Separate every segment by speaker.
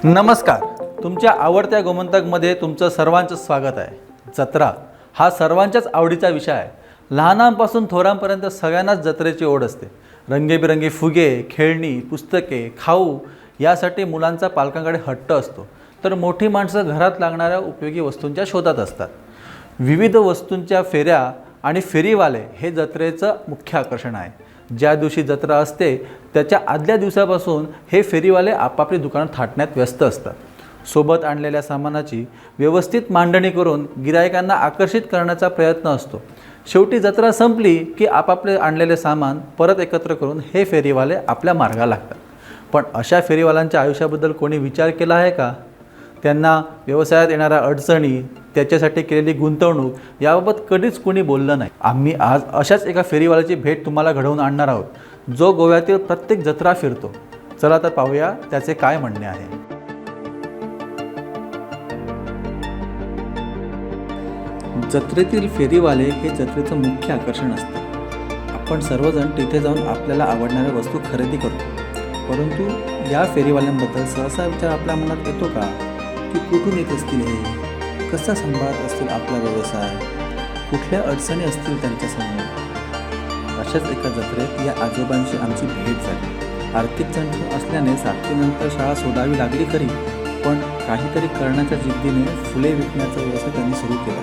Speaker 1: नमस्कार. तुमच्या आवडत्या गोमंतकमध्ये तुमचं सर्वांचं स्वागत आहे. जत्रा हा सर्वांच्याच आवडीचा विषय आहे. लहानांपासून थोरांपर्यंत सगळ्यांनाच जत्रेची ओढ असते. रंगीबिरंगी फुगे, खेळणी, पुस्तके, खाऊ यासाठी मुलांचा पालकांकडे हट्ट असतो. तर मोठी माणसं घरात लागणाऱ्या उपयोगी वस्तूंच्या शोधात असतात. विविध वस्तूंच्या फेऱ्या आणि फेरीवाले हे जत्रेचं मुख्य आकर्षण आहे. ज्या दिवशी जत्रा असते त्याच्या आदल्या दिवसापासून हे फेरीवाले आपापली दुकानं थाटण्यात व्यस्त असतात. सोबत आणलेल्या सामानाची व्यवस्थित मांडणी करून गिरायकांना आकर्षित करण्याचा प्रयत्न असतो. शेवटी जत्रा संपली की आपापले आणलेले सामान परत एकत्र करून हे फेरीवाले आपल्या मार्गाला लागतात. पण अशा फेरीवाल्यांच्या आयुष्याबद्दल कोणी विचार केला आहे का? त्यांना व्यवसायात येणाऱ्या अडचणी, त्याच्यासाठी केलेली गुंतवणूक याबाबत कधीच कोणी बोललं नाही. आम्ही आज अशाच एका फेरीवाल्याची भेट तुम्हाला घडवून आणणार आहोत, जो गोव्यातील प्रत्येक जत्रा फिरतो. चला तर पाहूया त्याचे काय म्हणणे आहे. जत्रेतील फेरीवाले हे जत्रेचं मुख्य आकर्षण असते. आपण सर्वजण तिथे जाऊन आपल्याला आवडणाऱ्या वस्तू खरेदी करतो. परंतु या फेरीवाल्यांबद्दल सहसा विचार आपल्या मनात येतो का की कुठून येत असतील हे, कसा सांभाळत असतील आपला व्यवसाय, कुठल्या अडचणी असतील त्यांच्यासमोर. अशाच एका जत्रेत या आजोबांची आमची भेट झाली. आर्थिक चणचण असल्याने सातवीनंतर शाळा सोडावी लागली खरी, पण काहीतरी करण्याच्या जिद्दीने फुले विकण्याचा व्यवसाय त्यांनी सुरू केला.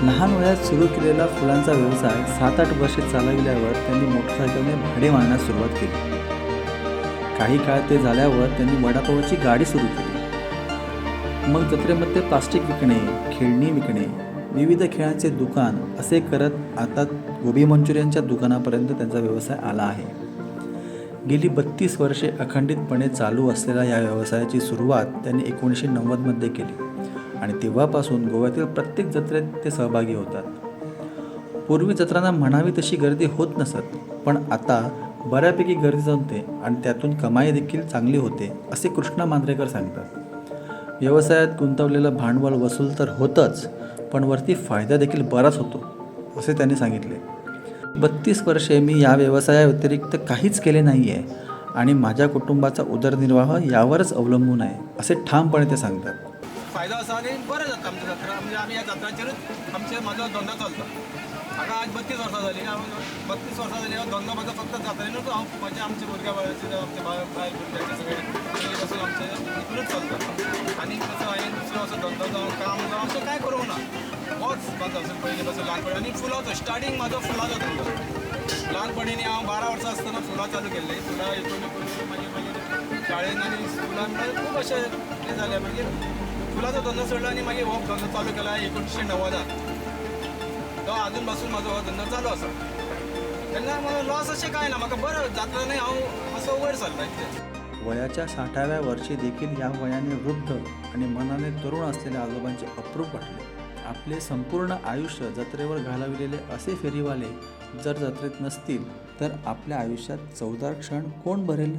Speaker 1: लहान वयात सुरू केलेला फुलांचा व्यवसाय 7-8 वर्षे चालविल्यावर त्यांनी मोटरसायकलने भाडे मारण्यास सुरुवात केली. काही काळ ते झाल्यावर त्यांनी वडापावची गाडी सुरू केली. मग जत्रेमध्ये प्लास्टिक विकणे, खेळणी विकणे, विविध खेळांचे दुकान असे करत आता गोबी मंचुरियनच्या दुकानापर्यंत त्यांचा व्यवसाय आला आहे. गेली 32 वर्षे अखंडितपणे चालू असलेल्या या व्यवसायाची सुरुवात त्यांनी 1990मध्ये केली आणि तेव्हापासून गोव्यातील प्रत्येक जत्रेत ते सहभागी होतात. पूर्वी जत्रांना म्हणावी तशी गर्दी होत नसत, पण आता बऱ्यापैकी गर्दी जमते आणि त्यातून कमाई देखील चांगली होते, असे कृष्णा मांजरेकर सांगतात. व्यवसायात गुंतवलेलं भांडवल वसूल तर होतंच, पण वरती फायदा देखील बराच होतो, असे त्यांनी सांगितले. 32 वर्षे मी या व्यवसायाव्यतिरिक्त काहीच केले नाही आहे आणि माझ्या कुटुंबाचा उदरनिर्वाह यावरच अवलंबून आहे, असे ठामपणे ते सांगतात.
Speaker 2: फायदा असा आणि बरं जातं आमच्या जत्रा. म्हणजे आम्ही या जत्रांचेरच माझा धंदा चालतो. आता आज 32 वर्सां झाली. 32 वर्सां झाली धंदा माझा फक्त जात्रेनूच म्हणजे आमच्या भुरग्या बाळाचे आमच्या बाय भुरग्याचे सगळे पयलीपासून आमचे इतूनच चलता. आणि कसं हांवें दुसरो असो धंदो जावं काम जावं असं काय करूंक ना. होच माझा असो पयलीपासून ल्हानपणी. आणि फुलाचो स्टार्टींग म्हाजो फुलाचो धंदो. ल्हानपणीनी हांव 12 वर्सां आसतना फुलां चालू केल्ली. फुलां हितून मागीर शाळेन आनी स्कुलान खूब अशें हें जालें. मागीर फुलाचो धंदो सोडलो आनी मागीर हो धंदो चालू केला 1990. तो अजून पासून माझा हो धंदो चालू आसा. तेन्ना मला लॉस अशें कांय ना. म्हाका बरं जात्रा न्हय, हांव असो वयर सरला इतलेंच.
Speaker 1: वयाच्या 60व्या वर्षी देखील या वयाने वृद्ध आणि मनाने तरुण असलेल्या आजोबांचे अप्रूप वाटले. आपले संपूर्ण आयुष्य जत्रेवर घालविलेले असे फेरीवाले जर जत्रेत नसतील तर आपल्या आयुष्यात चवदार क्षण कोण भरेल?